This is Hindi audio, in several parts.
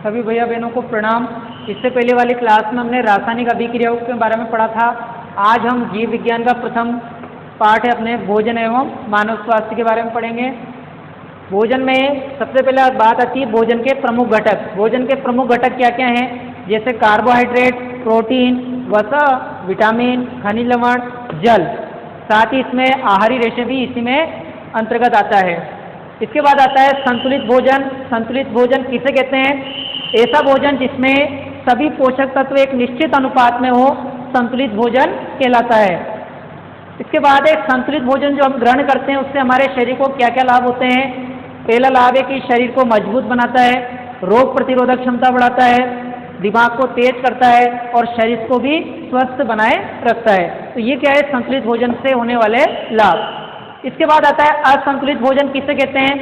सभी भैया बहनों को प्रणाम। इससे पहले वाली क्लास में हमने रासायनिक अभिक्रियाओं के बारे में पढ़ा था। आज हम जीव विज्ञान का प्रथम पाठ है अपने भोजन एवं मानव स्वास्थ्य के बारे में पढ़ेंगे। भोजन में सबसे पहले बात आती है भोजन के प्रमुख घटक। भोजन के प्रमुख घटक क्या क्या हैं? जैसे कार्बोहाइड्रेट, प्रोटीन, वसा, विटामिन, खनिज लवण, जल। साथ ही इसमें आहारी रेशे भी इसी में अंतर्गत आता है। इसके बाद आता है संतुलित भोजन। संतुलित भोजन किसे कहते हैं? ऐसा भोजन जिसमें सभी पोषक तत्व एक निश्चित अनुपात में हो, संतुलित भोजन कहलाता है। इसके बाद एक संतुलित भोजन जो हम ग्रहण करते हैं उससे हमारे शरीर को क्या क्या लाभ होते हैं? पहला लाभ है कि शरीर को मजबूत बनाता है, रोग प्रतिरोधक क्षमता बढ़ाता है, दिमाग को तेज करता है और शरीर को भी स्वस्थ बनाए रखता है। तो ये क्या है? संतुलित भोजन से होने वाले लाभ। इसके बाद आता है असंतुलित भोजन किसे कहते हैं?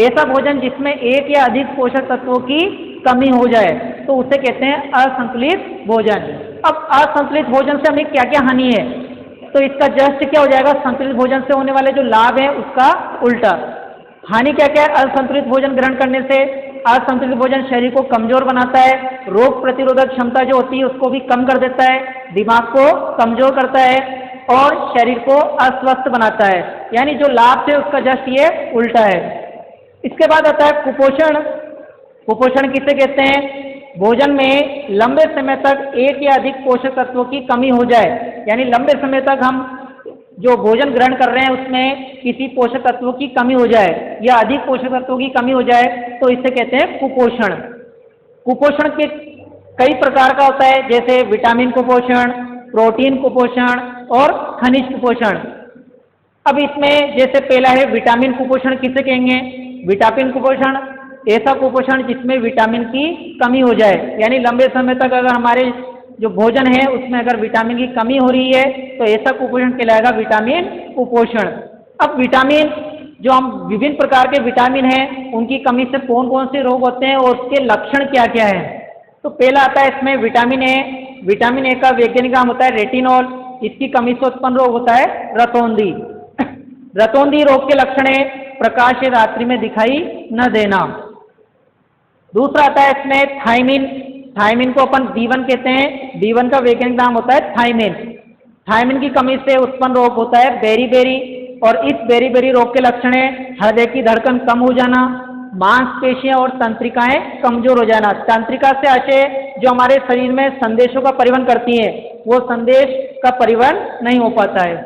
ऐसा भोजन जिसमें एक या अधिक पोषक तत्वों की कमी हो जाए तो उसे कहते हैं असंतुलित भोजन। अब असंतुलित भोजन से हमें क्या क्या हानि है? तो इसका जस्ट क्या हो जाएगा? संतुलित भोजन से होने वाले जो लाभ है उसका उल्टा। हानि क्या क्या है असंतुलित भोजन ग्रहण करने से? असंतुलित भोजन शरीर को कमजोर बनाता है, रोग प्रतिरोधक क्षमता जो होती है उसको भी कम कर देता है, दिमाग को कमजोर करता है और शरीर को अस्वस्थ बनाता है। यानी जो लाभ थे उसका जस्ट ये उल्टा है। इसके बाद आता है कुपोषण। कुपोषण किसे कहते हैं? भोजन में लंबे समय तक एक या अधिक पोषक तत्वों की कमी हो जाए, यानी लंबे समय तक हम जो भोजन ग्रहण कर रहे हैं उसमें किसी पोषक तत्वों की कमी हो जाए या अधिक पोषक तत्वों की कमी हो जाए तो इसे कहते हैं कुपोषण। कुपोषण के कई प्रकार का होता है, जैसे विटामिन कुपोषण, प्रोटीन कुपोषण और खनिज कुपोषण। अब इसमें जैसे पहला है विटामिन कुपोषण किसे कहेंगे? विटामिन कुपोषण ऐसा कुपोषण जिसमें विटामिन की कमी हो जाए, यानी लंबे समय तक अगर हमारे जो भोजन है उसमें अगर विटामिन की कमी हो रही है तो ऐसा कुपोषण कहलाएगा विटामिन कुपोषण। अब विटामिन जो हम विभिन्न प्रकार के विटामिन हैं उनकी कमी से कौन कौन से रोग होते हैं और उसके लक्षण क्या क्या है? तो पहला आता है इसमें विटामिन ए। विटामिन ए का वैज्ञानिक नाम होता है रेटिनॉल। इसकी कमी से उत्पन्न रोग होता है रतौंधी। रतौंधी रोग के लक्षण है प्रकाश रात्रि में दिखाई न देना। दूसरा आता है इसमें थायमिन। थायमिन को अपन B1 कहते हैं। B1 का वैज्ञानिक नाम होता है थायमिन। थायमिन की कमी से उत्पन्न रोग होता है बेरीबेरी और इस बेरीबेरी रोग के लक्षण है हृदय की धड़कन कम हो जाना, मांसपेशियां और तंत्रिकाएं कमजोर हो जाना। तंत्रिका से आशय जो हमारे शरीर में संदेशों का परिवहन करती है वो संदेश का परिवहन नहीं हो पाता है।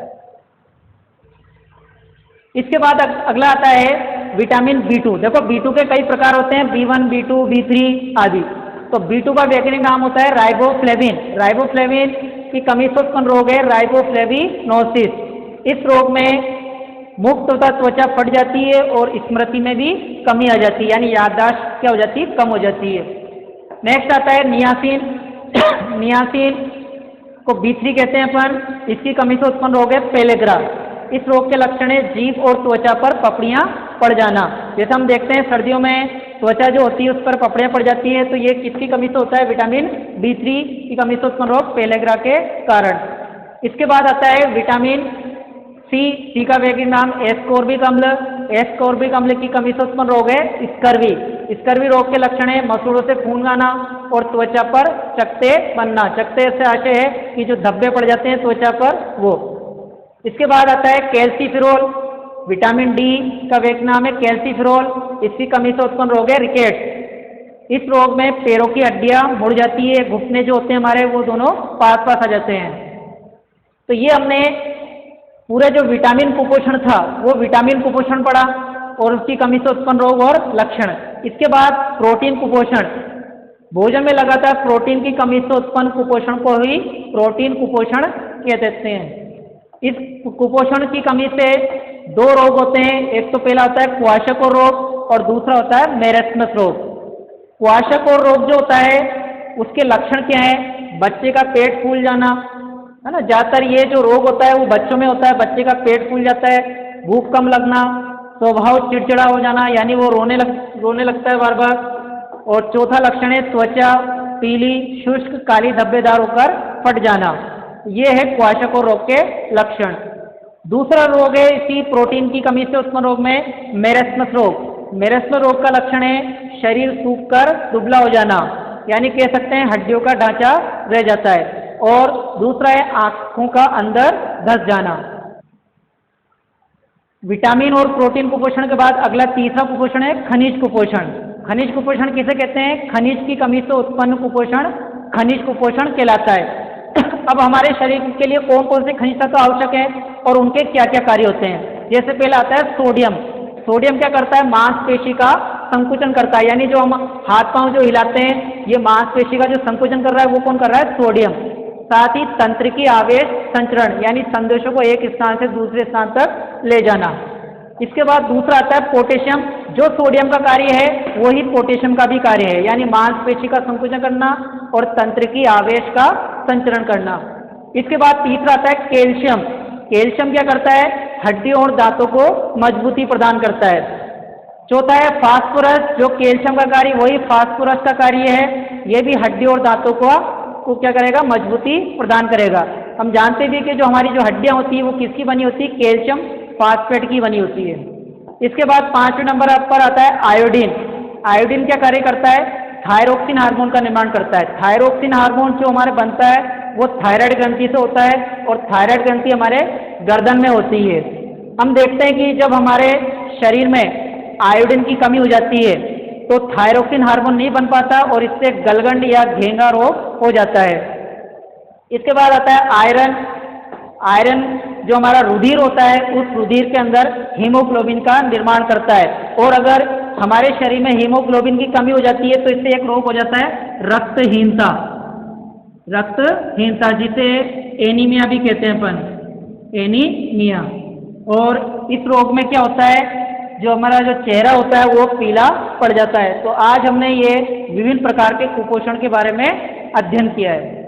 इसके बाद अगला आता है विटामिन B2। देखो B2 के कई प्रकार होते हैं, B1, B2, B3 आदि। तो B2 का वैज्ञानिक नाम होता है राइबोफ्लेविन। राइबोफ्लेविन की कमी से उत्पन्न रोग है राइबोफ्लेविनोसिस। इस रोग में मुख तथा त्वचा फट जाती है और स्मृति में भी कमी आ जाती है, यानी याददाश्त क्या हो जाती है? कम हो जाती है। नेक्स्ट आता है नियासिन। नियासिन को B3 कहते हैं अपन। इसकी कमी से उत्पन्न रोग है पेलेग्रा। इस रोग के लक्षण है जीभ और त्वचा पर पपड़ियां पड़ जाना। जैसे हम देखते हैं सर्दियों में त्वचा जो होती है उस पर पपड़ियां पड़ जाती है, तो ये किसकी कमी से होता है? विटामिन B3 की कमी से उत्पन्न रोग पेलेग्रा के कारण। इसके बाद आता है विटामिन सी का वैज्ञानिक नाम एस्कोर्बिक अम्ल। एस्कोर्बिक अम्ल की कमी से उत्पन्न रोग है स्कर्वी। स्कर्वी रोग के लक्षण है मसूड़ों से खून आना और त्वचा पर चकत्ते बनना। चकत्ते से आशय है कि जो धब्बे पड़ जाते हैं त्वचा पर वो। इसके बाद आता है कैल्सीफिरोल। विटामिन D का वैज्ञानिक नाम है कैल्सीफिरोल। इसकी कमी से उत्पन्न रोग है रिकेट्स। इस रोग में पैरों की हड्डियां मुड़ जाती है, घुटने जो होते हैं हमारे वो दोनों पास पास आ जाते हैं। तो ये हमने पूरे जो विटामिन कुपोषण था वो विटामिन कुपोषण पड़ा और उसकी कमी से उत्पन्न रोग और लक्षण। इसके बाद प्रोटीन कुपोषण। भोजन में लगातार प्रोटीन की कमी से उत्पन्न कुपोषण को ही प्रोटीन कुपोषण कह देते हैं। इस कुपोषण की कमी से दो रोग होते हैं, एक तो पहला होता है क्वाशकोर रोग और दूसरा होता है मेरेस्मस रोग। क्वाशकोर रोग जो होता है उसके लक्षण क्या है? बच्चे का पेट फूल जाना, है ना। ज्यादातर ये जो रोग होता है वो बच्चों में होता है। बच्चे का पेट फूल जाता है, भूख कम लगना, स्वभाव चिड़चिड़ा हो जाना, यानी वो रोने लगता है बार बार। और चौथा लक्षण है त्वचा पीली, शुष्क, काली, धब्बेदार होकर फट जाना। ये है क्वाशकोर रोग के लक्षण। दूसरा रोग है इसी प्रोटीन की कमी से उत्पन्न रोग में मेरेस्मस रोग। मेरेस्म रोग का लक्षण है शरीर सूखकर दुबला हो जाना, यानी कह सकते हैं हड्डियों का ढांचा रह जाता है। और दूसरा है आंखों का अंदर धंस जाना। विटामिन और प्रोटीन कुपोषण के बाद अगला तीसरा कुपोषण है खनिज कुपोषण। खनिज कुपोषण किसे कहते हैं? खनिज की कमी से उत्पन्न कुपोषण खनिज कुपोषण कहलाता है। अब हमारे शरीर के लिए कौन कौन से खनिज तत्व आवश्यक है और उनके क्या क्या कार्य होते हैं? जैसे पहला आता है सोडियम। सोडियम क्या करता है? मांसपेशी का संकुचन करता है, यानी जो हम हाथ पांव जो हिलाते हैं ये मांसपेशी का जो संकुचन कर रहा है वो कौन कर रहा है? सोडियम। साथ ही तंत्रिकी आवेश संचरण, यानी संदेशों को एक स्थान से दूसरे स्थान तक ले जाना। इसके बाद दूसरा आता है पोटेशियम। जो सोडियम का कार्य है वही पोटेशियम का भी कार्य है, यानी मांसपेशी का संकुचन करना और तंत्रिकी आवेश का संचरण करना। इसके बाद तीसरा आता है कैल्शियम। कैल्शियम क्या करता है? हड्डियों और दांतों को मजबूती प्रदान करता है। चौथा है फास्फोरस। जो कैल्शियम का कार्य वही फास्फोरस का कार्य है, यह भी हड्डियों और दांतों को क्या करेगा? मजबूती प्रदान करेगा। हम जानते भी कि जो हमारी जो हड्डियां होती है वो किसकी बनी होती है? कैल्शियम फास्फेट की बनी होती है। इसके बाद 5वें नंबर पर आता है आयोडीन। आयोडीन क्या कार्य करता है? थायरोक्सिन हार्मोन का निर्माण करता है। थायरोक्सिन हार्मोन जो हमारे बनता है वो थायराइड ग्रंथि से होता है और थायराइड ग्रंथि हमारे गर्दन में होती है। हम देखते हैं कि जब हमारे शरीर में आयोडीन की कमी हो जाती है तो थायरोक्सिन हार्मोन नहीं बन पाता और इससे गलगंड या घेंगा रोग हो जाता है। इसके बाद आता है आयरन। आयरन जो हमारा रुधिर होता है उस रुधिर के अंदर हीमोग्लोबिन का निर्माण करता है, और अगर हमारे शरीर में हीमोग्लोबिन की कमी हो जाती है तो इससे एक रोग हो जाता है रक्तहीनता। रक्तहीनता जिसे एनीमिया भी कहते हैं अपन, एनीमिया। और इस रोग में क्या होता है? जो हमारा जो चेहरा होता है वो पीला पड़ जाता है। तो आज हमने ये विभिन्न प्रकार के कुपोषण के बारे में अध्ययन किया है।